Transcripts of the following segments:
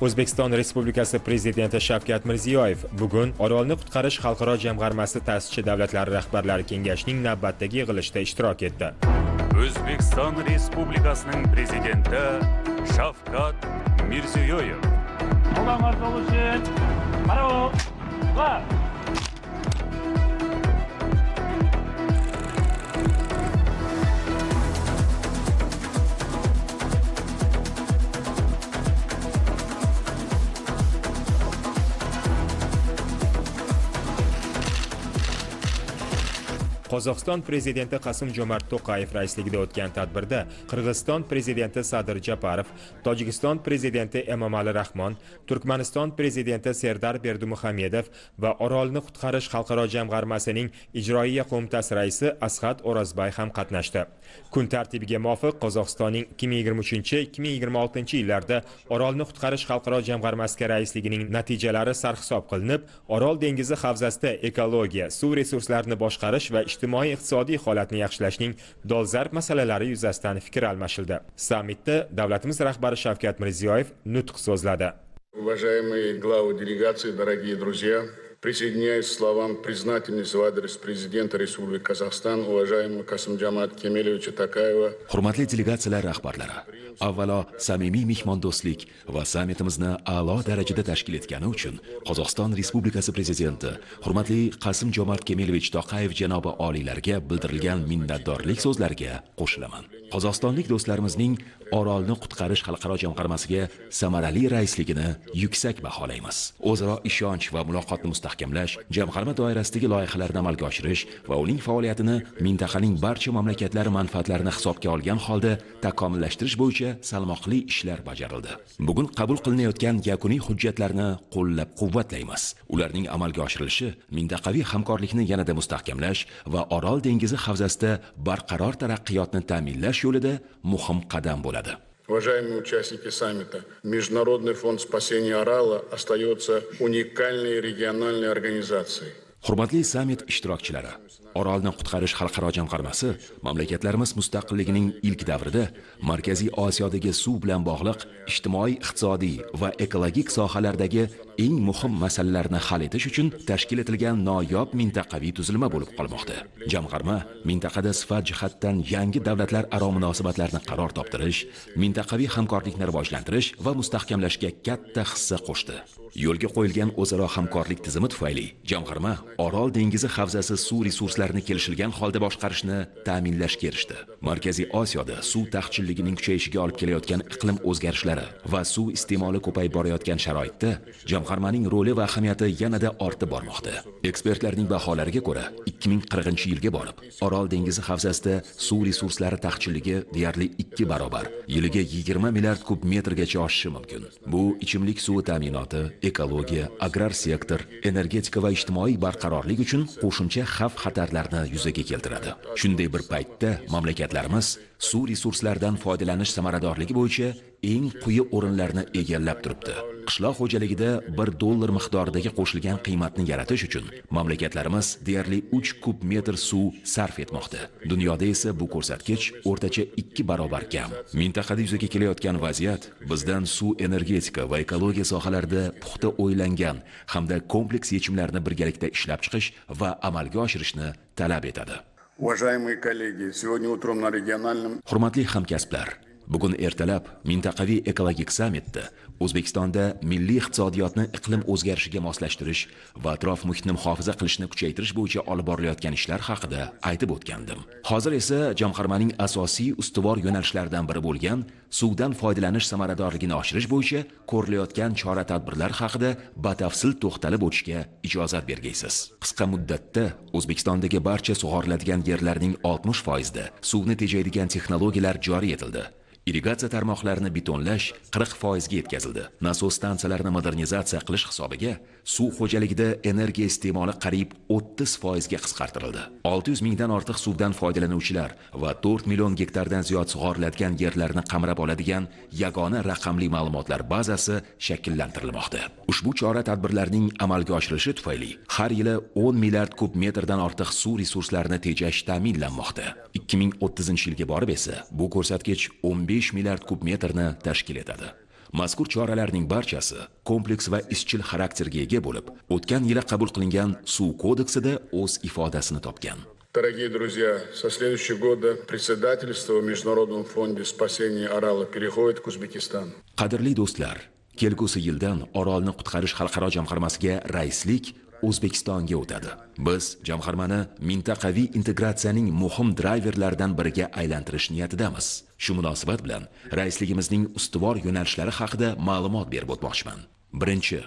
O'zbekiston Respublikasi Prezidenti Shavkat Mirziyoyev bugun Orolni qutqarish xalqaro jamg'armasi ta'sischi davlatlari rahbarlari kengashining navbatdagi yig'ilishida ishtirok etdi. O'zbekiston Respublikasining Prezidenti Shavkat Mirziyoyev. Qozog'iston prezidenti Qasim-Jomart To'qayev raisligida o'tgan tadbirda Qirg'iziston prezidenti Sadir Japarov, Tojikiston prezidenti Emomali Rahmon, Turkmaniston prezidenti Serdar Berdimuhamedov va Orolni qutqarish xalqaro jamg'armasining ijroiya qo'mitasi raisi Asqat O'rozbay ham qatnashdi. Kun tartibiga muvofiq Qozog'istonning 2023-2026 yillarda Orolni qutqarish xalqaro jamg'armasiga raisligining natijalari sarhisob qilinib, Orol dengizi havzasida ekologiya, suv resurslarini boshqarish va ijtimoiy-iqtisodiy holatni yaxshilashning dolzarb masalalari yuzasidan fikr almashildi. Sammitda davlatimiz rahbari Shavkat Mirziyoyev nutq so'zladi. Уважаемые главы делегации, дорогие друзья, присоединяюсь к словам признательности в адрес президента Республики Казахстан, уважаемого Касым-Жомарта Кемелевича Токаева. Hurmatli delegatsiyalar rahbarlari, avvalo samimiy mehmondo'stlik va sammitimizni a'lo darajada tashkil etgani uchun Qozog'iston Respublikasi prezidenti hurmatli Qasim-Jomart Kemelevich Toqayev janobi oliylarga bildirilgan minnatdorlik so'zlariga qo'shilaman. Qozog'istonlik do'stlarimizning Orolni qutqarish xalqaro jamg'armasiga samarali raisligini yuksak baholaymiz. O'zaro ishonch va muloqotni mustahkamlash, jamg'arma doirasidagi loyihalarni amalga oshirish va uning faoliyatini mintaqaning barcha mamlakatlari manfaatlarini hisobga olgan holda takomillashtirish bo'yicha salmoqli ishlar bajarildi. Bugun qabul qilinayotgan yakuniy hujjatlarni qo'llab-quvvatlaymiz. Ularning amalga oshirilishi mintaqaviy hamkorlikni yanada mustahkamlash va Orol dengizi havzasida barqaror taraqqiyotni ta'minlash yo'lida muhim qadam bo'ladi. Уважаемые участники саммита, Международный фонд спасения Орала остается уникальной региональной организацией. Hurmatli sammit ishtirokchilari, Orolni qutqarish xalqaro jamg'armasi mamlakatlarimiz mustaqilligining ilk davrida Markaziy Osiyodagi suv bilan bog'liq ijtimoiy, iqtisodiy va ekologik sohalardagi eng muhim masalalarni hal etish uchun tashkil etilgan noyob mintaqaviy tuzilma bo'lib qolmoqda. Jamg'arma mintaqada sifat jihatdan yangi davlatlararo munosabatlarni qaror toptirish, mintaqaviy hamkorlikni rivojlantirish va mustahkamlashga katta hissa qo'shdi. Yo'lga qo'yilgan o'zaro hamkorlik tizimi tufayli jamg'arma Orol dengizi havzasi suv resurslarini kelishilgan holda boshqarishni ta'minlashga erishdi. Markaziy Osiyoda suv taqchilligining kuchayishiga olib kelayotgan iqlim o'zgarishlari va suv iste'moli ko'payib borayotgan sharoitda jamg'armaning roli va ahamiyati yanada ortib bormoqda. Ekspertlarning baholariga ko'ra, 2040-yilga borib, Orol dengizi havzasida suv resurslari taqchilligi deyarli 2 barobar, yiliga 20 milliard kub metrgacha oshishi mumkin. Bu ichimlik suvi ta'minoti, ekologiya, agrar sektor, energetika va ijtimoiy barqarorlik uchun qo'shimcha xavf-xatarlarni yuzaga keltiradi. Shunday bir paytda mamlakatlarimiz suv resurslaridan foydalanish samaradorligi bo'yicha eng quyi o'rinlarni egallab turibdi. Qishloq xo'jaligida $1 miqdoridagi qo'shilgan qiymatni yaratish uchun mamlakatlarimiz deyarli 3 kub metr suv sarf etmoqda. Dunyoda esa bu ko'rsatkich o'rtacha 2 barobar kam. Mintaqada yuzaga kelayotgan vaziyat bizdan suv, energetika va ekologiya sohalarida puxta o'ylangan hamda kompleks yechimlarni birgalikda ishlab chiqish va amalga oshirishni talab etadi. Уважаемые коллеги, сегодня утром на региональном... Hurmatli hamkasblar, bugun ertalab mintaqaviy ekologik sammitda O'zbekistonda milliy iqtisodiyotni iqlim o'zgarishiga moslashtirish va atrof muhitni muhofaza qilishni kuchaytirish bo'yicha olib borilayotgan ishlar haqida aytib o'tgandim. Hozir esa jamg'armaning asosiy ustuvor yo'nalishlaridan biri bo'lgan suvdan foydalanish samaradorligini oshirish bo'yicha ko'rilayotgan chora-tadbirlar haqida batafsil to'xtalib o'tishga ijozat bergaysiz. Qisqa muddatda O'zbekistondagi barcha sug'oriladigan yerlarning 60% da suvni tejaydigan texnologiyalar joriy etildi. Irrigatsiya tarmoqlarini betonlash 40% ga yetkazildi. Nasos stansiyalarini modernizatsiya qilish hisobiga suv xo'jaligida energiya iste'moli qariyb 30% ga qisqartirildi. 600 mingdan ortiq suvdan foydalanuvchilar va 4 million gektardan ziyod sug'oriladigan yerlarni qamrab oladigan yagona raqamli ma'lumotlar bazasi shakllantirilmoqda. Ushbu chora-tadbirlarning amalga oshirilishi tufayli har yili 10 milliard kub metrdan ortiq suv resurslarini tejash ta'minlanmoqda. 2030-yilga borib esa bu ko'rsatkich 15 milliard kub metrni tashkil etadi. Mazkur choralarning barchasi kompleks va izchil xarakterga ega bo'lib, o'tgan yili qabul qilingan suv kodeksida o'z ifodasini topgan. Дорогие друзья, со следующего года председательство в Международном фонде спасения Орала переходит к Узбекистану. Qadrli do'stlar, kelgusi yildan Orolni qutqarish xalqaro jamg'armasiga raislik O'zbekistonga o'tadi. Biz jamg'armani mintaqaviy integratsiyaning muhim drayverlaridan biriga aylantirish niyatidamiz. Shu munosabat bilan raisligimizning ustuvor yo'nalishlari haqida ma'lumot berib o'tmoqchiman. Birinchi,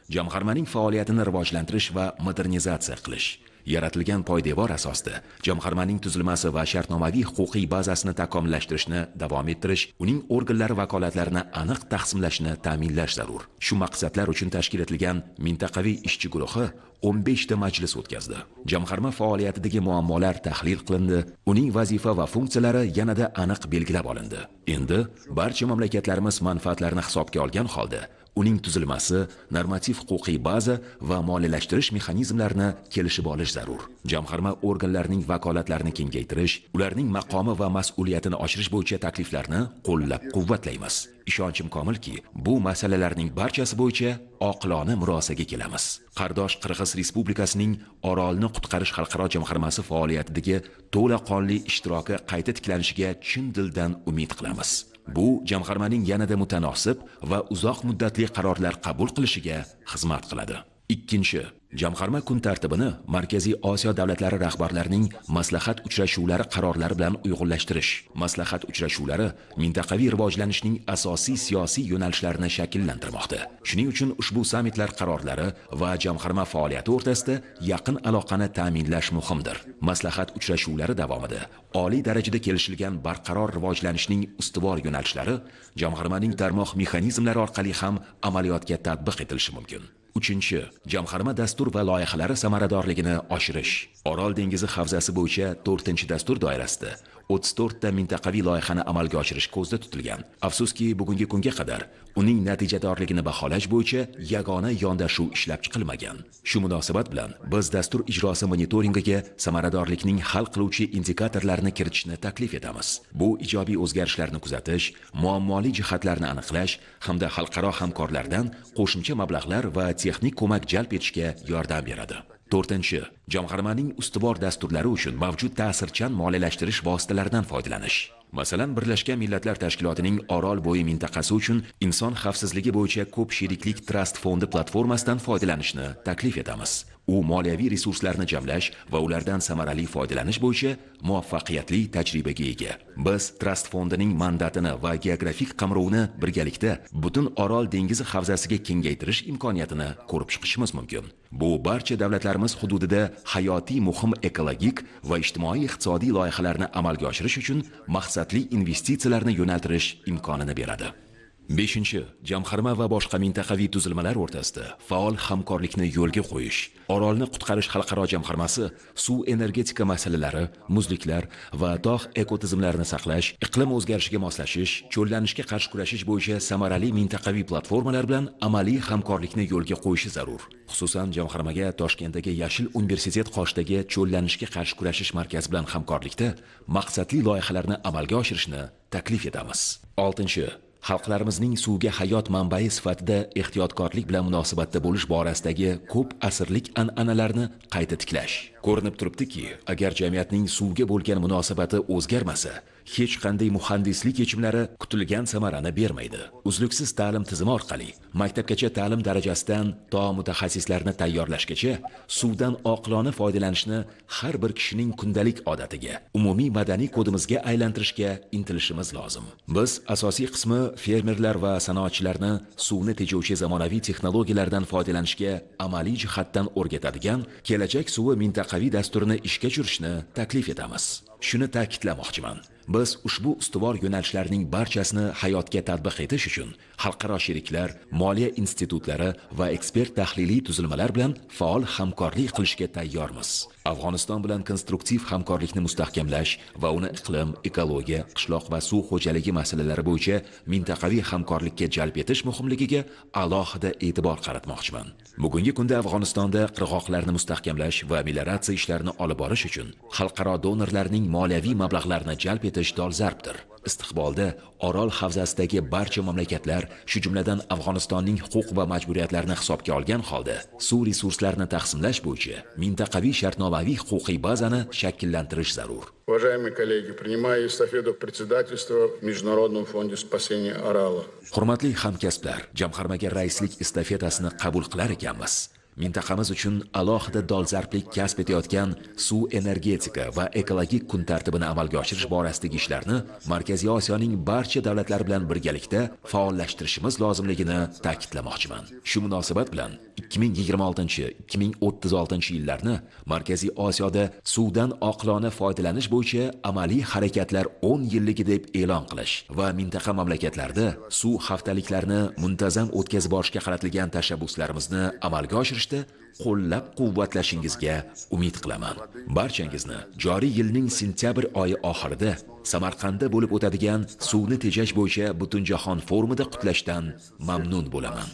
jamg'armaning faoliyatini rivojlantirish va modernizatsiya qilish. Yaratilgan poydevor asosida jamg'armaning tuzilmasi va shartnomaviy huquqiy bazasini takomillashtirishni davom ettirish, uning organlari vakolatlarini aniq taqsimlashni ta'minlash zarur. Shu maqsadlar uchun tashkil etilgan mintaqaviy ishchi guruhi 15 ta majlis o'tkazdi. Jamg'arma faoliyatidagi muammolar tahlil qilindi, uning vazifa va funksiyalari yanada aniq belgilab olindi. Endi barcha mamlakatlarimiz manfaatlarini hisobga olgan holda uning tuzilmasi, normativ-huquqiy baza va moliyalashtirish mexanizmlarini kelishib olish zarur. Jamg'arma organlarining vakolatlarini kengaytirish, ularning maqomi va mas'uliyatini oshirish bo'yicha takliflarni qo'llab-quvvatlaymiz. Ishonchim komilki, bu masalalarning barchasi bo'yicha oqilona murosaga kelamiz. Qardosh Qirg'iz Respublikasining Orolni qutqarish xalqaro jamg'armasi faoliyatidagi to'laqonli ishtiroki qayta tiklanishiga chin dildan umid qilamiz. Bu jamg'armaning yanada mutanosib va uzoq muddatli qarorlar qabul qilishiga xizmat qiladi. Ikkinchi, jamg'arma kun tartibini Markaziy Osiyo davlatlari rahbarlarining maslahat uchrashuvlari qarorlari bilan uyg'unlashtirish. Maslahat uchrashuvlari mintaqaviy rivojlanishning asosiy siyosiy yo'nalishlarini shakllantirmoqda. Shuning uchun ushbu sammitlar qarorlari va jamg'arma faoliyati o'rtasida yaqin aloqani ta'minlash muhimdir. Maslahat uchrashuvlari davomida oliy darajada kelishilgan barqaror rivojlanishning ustuvor yo'nalishlari jamg'armaning tarmoq mexanizmlari orqali ham amaliyotga tatbiq etilishi mumkin. Uchinchi, jamg'arma dastur va loyihalari samaradorligini oshirish. Orol dengizi havzasi bo'yicha 4-dastur doirasida 34 ta mintaqaviy loyihani amalga oshirish ko'zda tutilgan. Afsuski, bugungi kunga qadar uning natijadorligini baholash bo'yicha yagona yondashuv ishlab chiqilmagan. Shu munosabat bilan biz dastur ijrosi monitoringiga samaradorlikning hal qiluvchi indikatorlarni kiritishni taklif etamiz. Bu ijobiy o'zgarishlarni kuzatish, muammoli jihatlarni aniqlash hamda xalqaro hamkorlardan qo'shimcha mablag'lar va texnik ko'mak jalb etishga yordam beradi. 4. Jamg'armaning ustuvor dasturlari uchun mavjud ta'sirchan moliyalashtirish vositalaridan foydalanish. Masalan, Birlashgan Millatlar Tashkilotining Orol bo'yi mintaqasi uchun inson xavfsizligi bo'yicha ko'p sheriklik trust fondi platformasidan foydalanishni taklif etamiz. U moliyaviy resurslarni jamlash va ulardan samarali foydalanish bo'yicha muvaffaqiyatli tajribaga ega. Biz trust fondining mandatini va geografik qamrovini birgalikda butun Orol dengizi havzasiga kengaytirish imkoniyatini ko'rib chiqishimiz mumkin. Bu barcha davlatlarimiz hududida hayotiy muhim ekologik va ijtimoiy-iqtisodiy loyihalarni amalga oshirish uchun maqsadli investitsiyalarni yo'naltirish imkonini beradi. 5. Jamg'arma va boshqa mintaqaviy tuzilmalar o'rtasida faol hamkorlikni yo'lga qo'yish. Orolni qutqarish xalqaro jamg'armasi suv energetika masalalari, muzliklar va tog' ekotizimlarini saqlash, iqlim o'zgarishiga moslashish, cho'llanishga qarshi kurashish bo'yicha samarali mintaqaviy platformalar bilan amaliy hamkorlikni yo'lga qo'yishi zarur. Xususan, jamg'armaga Toshkentdagi Yashil universitet qoshidagi cho'llanishga qarshi kurashish markazi bilan hamkorlikda maqsadli loyihalarni amalga oshirishni taklif etamiz. 6. Xalqlarimizning suvga hayot manbai sifatida ehtiyotkorlik bilan munosabatda bo'lish borasidagi ko'p asrlik an'analarni qayta tiklash. Ko'rinib turibdiki, agar jamiyatning suvga bo'lgan munosabati o'zgarmasa, hech qanday muhandislik yechimlari kutilgan samarani bermaydi. Uzluksiz ta'lim tizimi orqali maktabgacha ta'lim darajasidan to mutaxassislarni tayyorlashgacha suvdan oqilona foydalanishni har bir kishining kundalik odatiga, umumiy madaniy kodimizga aylantirishga intilishimiz lozim. Biz asosiy qismi fermerlar va sanoatchilarni suvni tejovchi zamonaviy texnologiyalardan foydalanishga amaliy jihatdan o'rgatadigan kelajak suvi mintaqaviy dasturini ishga tushirishni taklif etamiz. Shuni ta'kidlamoqchiman. Biz ushbu ustuvor yo'nalishlarning barchasini hayotga tatbiq etish uchun xalqaro sheriklar, moliya institutlari va ekspert tahliliy tuzilmalar bilan faol hamkorlik qilishga tayyormiz. Afg'oniston bilan konstruktiv hamkorlikni mustahkamlash va uni iqlim, ekologiya, qishloq va suv xo'jaligi masalalari bo'yicha mintaqaviy hamkorlikka jalb etish muhimligiga alohida e'tibor qaratmoqchiman. Bugungi kunda Afg'onistonda qirg'oqlarni mustahkamlash va melioratsiya ishlarini olib borish uchun xalqaro donorlarning moliyaviy mablag'larini jalb etish dolzarbdir. Istiqbolda Orol havzasidagi barcha mamlakatlar, shu jumladan Afg'onistonning huquq va majburiyatlarini hisobga olgan holda, suv resurslarini taqsimlash bo'yicha mintaqaviy shartnomaviy huquqiy bazani shakllantirish zarur. Уважаемые коллеги, принимая эстафету председательства в Международном фонде спасения Орала. Hurmatli hamkasblar, jamg'armaga raislik estafetasini qabul qilar ekanmiz. Mintaqamiz uchun alohida dolzarblik kasb etayotgan suv energetika va ekologik kun tartibini amalga oshirish borasidagi ishlarni Markaziy Osiyoning barcha davlatlari bilan birgalikda faollashtirishimiz lozimligini ta'kidlamoqchiman. Shu munosabat bilan 2026-2036 yillarni Markaziy Osiyoda suvdan oqilona foydalanish bo'yicha amaliy harakatlar 10 yilligi deb e'lon qilish va mintaqa mamlakatlarda suv haftaliklarini muntazam o'tkazib borishga qaratilgan tashabbuslarimizni amalga oshirish qo'llab-quvvatlashingizga umid qilaman. Barchangizni joriy yilning sentyabr oyi oxirida Samarqandda bo'lib o'tadigan suvni tejash bo'yicha Butunjahon forumida qutlashdan mamnun bo'laman.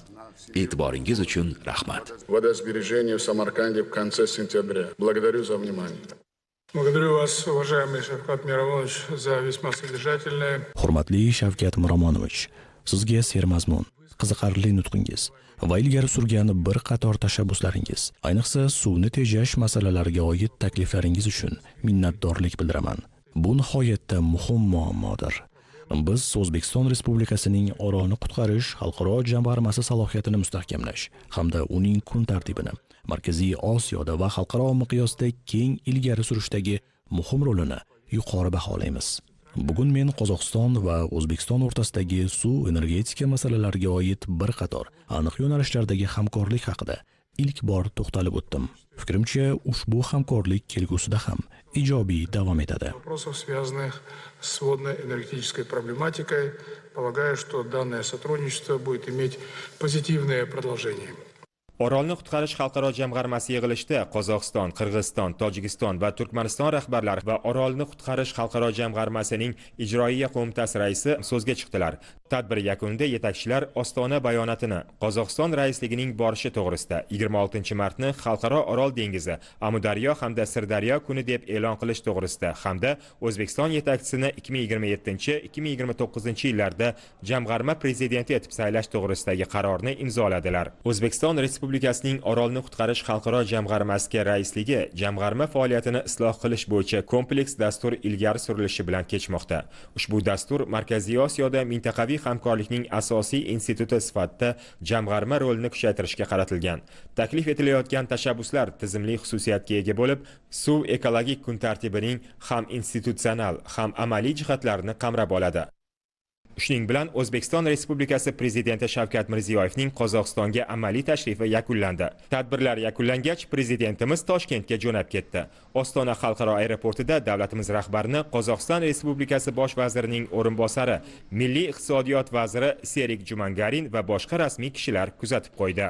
E'tiboringiz uchun rahmat. Водосбережение в Самарканде в конце сентября. Благодарю за внимание. Благодарю вас, уважаемый Shavkat Miromonovich, за весьма содержательное. Hurmatli Shavkat Miromonovich, sizga sermazmun, qiziqarli nutqingiz va ilgari surgan bir qator tashabbuslaringiz, ayniqsa suvni tejash masalalariga oid takliflaringiz uchun minnatdorlik bildiraman. Bu nihoyatda muhim muammodir. Biz O'zbekiston Respublikasining Orolni qutqarish xalqaro jamg'armasi salohiyatini mustahkamlash hamda uning kun tartibini Markaziy Osiyoda va xalqaro miqyosda keng ilgari surishdagi muhim rolini yuqori baholaymiz. Bugun men Qozog'iston va O'zbekiston o'rtasidagi suv energetika masalalariga oid bir qator aniq yo'nalishlardagi hamkorlik haqida ilk bor to'xtalib o'tdim. Fikrimcha, ushbu hamkorlik kelgusida ham ijobiy davom etadi. Вопросов, связанных с водно-энергетической проблематикой, полагаю, что данное сотрудничество будет иметь позитивное продолжение. Orolni qutqarish xalqaro jamg'armasi yig'ilishida Qozog'iston, Qirg'iziston, Tojikiston va Turkmaniston rahbarlari va Orolni qutqarish xalqaro jamg'armasining ijroiya qo'mitasi raisi so'zga chiqdilar. Tadbir yakunida yetakchilar Ostona bayonotini Qozog'iston raisligining borishi to'g'risida 26 martni Xalqaro Orol dengizi, Amudaryo hamda Sirdaryo kuni deb e'lon qilish to'g'risida hamda O'zbekiston yetakchisini 2027-2029 yillarda jamg'arma prezidenti etib saylash to'g'risidagi qarorni imzoladilar. O'zbekiston Respublikasining Orolni qutqarish xalqaro jamg'armasiga raisligi jamg'arma faoliyatini isloh qilish bo'yicha kompleks dastur ilgari surilishi bilan kechmoqda. Ushbu dastur Markaziy Osiyoda mintaqaviy hamkorlikning asosiy instituti sifatida jamg'arma rolini kuchaytirishga qaratilgan. Taklif etilayotgan tashabbuslar tizimli xususiyatga ega bo'lib, suv ekologik kun tartibining ham institutsional, ham amaliy jihatlarini qamrab oladi. Shuning bilan O'zbekiston Respublikasi Prezidenti Shavkat Mirziyoyevning Qozog'istonga amaliy tashrifi yakunlandi. Tadbirlar yakunlangach, prezidentimiz Toshkentga jo'nab ketdi. Ostona xalqaro aeroportida davlatimiz rahbarini Qozog'iston Respublikasi bosh vazirining o'rinbosari, Milliy iqtisodiyot vaziri Serik Jumangarin va boshqa rasmiy kishilar kuzatib qo'ydi.